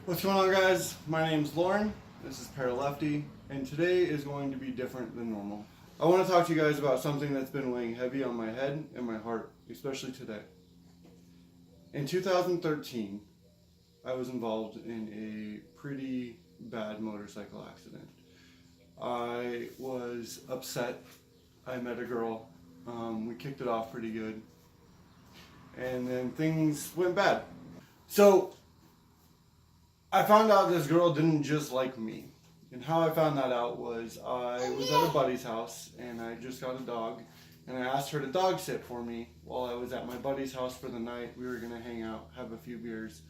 What's going on, guys? My name's Lauren. This is Paralefty, and today is going to be different than normal. I want to talk to you guys about something that's been weighing heavy on my head and my heart, especially today. In 2013, I was involved in a pretty bad motorcycle accident. I was upset. I met a girl. We kicked it off pretty good. And then things went bad. So I found out this girl didn't just like me. And how I found that out was I was at a buddy's house and I just got a dog. And I asked her to dog sit for me while I was at my buddy's house for the night. We were going to hang out, have a few beers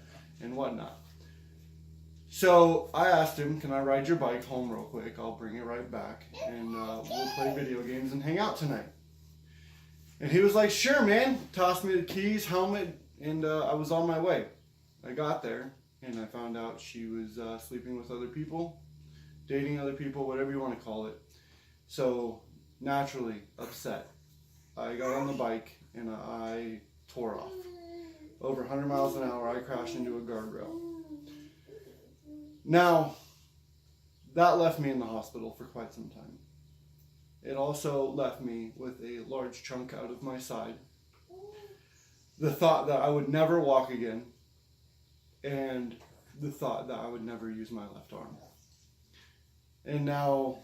and whatnot. So I asked him, can I ride your bike home real quick? I'll bring it right back and we'll play video games and hang out tonight. And he was like, sure, man. Tossed me the keys, helmet, and I was on my way. I got there and I found out she was sleeping with other people, dating other people, whatever you want to call it. So naturally upset. I got on the bike and I tore off. Over 100 miles an hour, I crashed into a guardrail. Now, that left me in the hospital for quite some time. It also left me with a large chunk out of my side. The thought that I would never walk again, and the thought that I would never use my left arm. And now,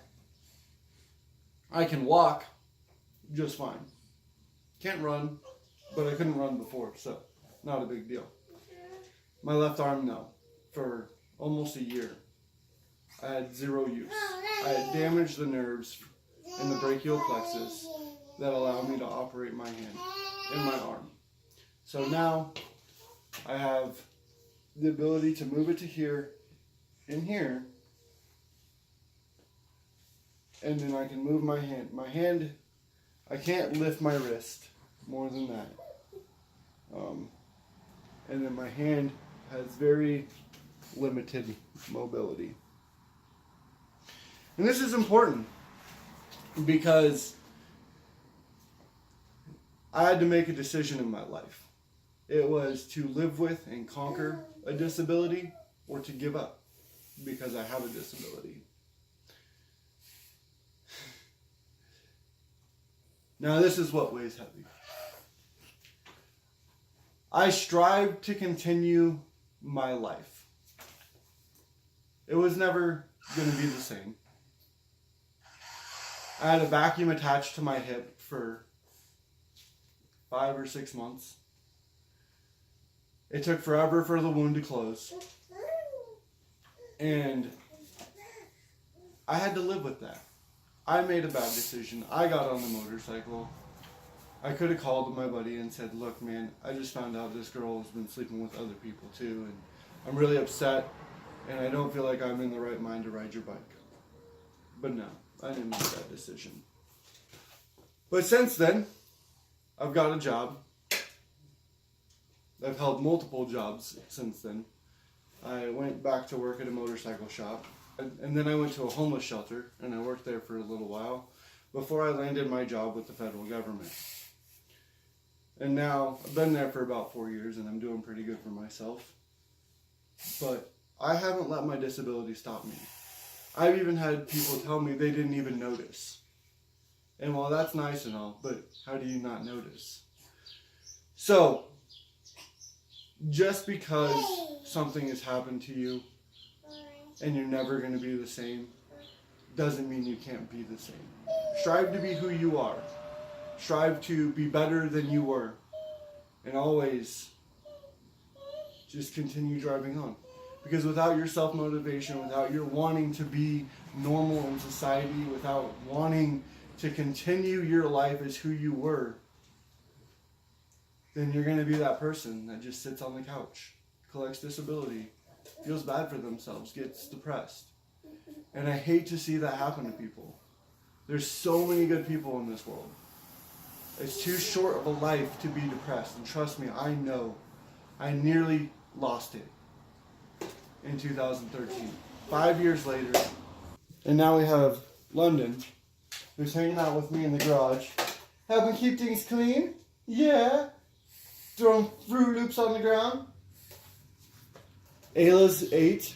I can walk just fine. Can't run, but I couldn't run before, so not a big deal. My left arm, no. For almost a year, I had zero use. I had damaged the nerves in the brachial plexus that allow me to operate my hand and my arm. So now I have the ability to move it to here and here, and then I can move my hand. My hand, I can't lift my wrist more than that. And then my hand has very limited mobility. And this is important because I had to make a decision in my life. It was to live with and conquer a disability or to give up because I have a disability. Now this is what weighs heavy. I strive to continue my life. It was never going to be the same. I had a vacuum attached to my hip for 5 or 6 months. It took forever for the wound to close. And I had to live with that. I made a bad decision. I got on the motorcycle. I could have called my buddy and said, look, man, I just found out this girl has been sleeping with other people too, and I'm really upset, and I don't feel like I'm in the right mind to ride your bike. But no, I didn't make that decision. But since then, I've got a job. I've held multiple jobs since then. I went back to work at a motorcycle shop, and then I went to a homeless shelter, and I worked there for a little while before I landed my job with the federal government. And now, I've been there for about 4 years, and I'm doing pretty good for myself. But I haven't let my disability stop me. I've even had people tell me they didn't even notice. And while that's nice and all, but how do you not notice? So, just because something has happened to you and you're never going to be the same, doesn't mean you can't be the same. Strive to be who you are. Strive to be better than you were. And always just continue driving on. Because without your self-motivation, without your wanting to be normal in society, without wanting to continue your life as who you were, then you're going to be that person that just sits on the couch, collects disability, feels bad for themselves, gets depressed. And I hate to see that happen to people. There's so many good people in this world. It's too short of a life to be depressed. And trust me, I know. I nearly lost it in 2013. 5 years later. And now we have London, who's hanging out with me in the garage. Helping keep things clean? Yeah. Throwing Fruit Loops on the ground. Ayla's 8,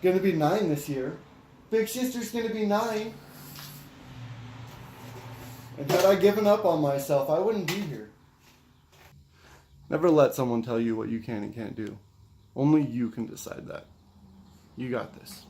gonna be 9 this year. Big sister's gonna be 9. And had I given up on myself, I wouldn't be here. Never let someone tell you what you can and can't do. Only you can decide that. You got this.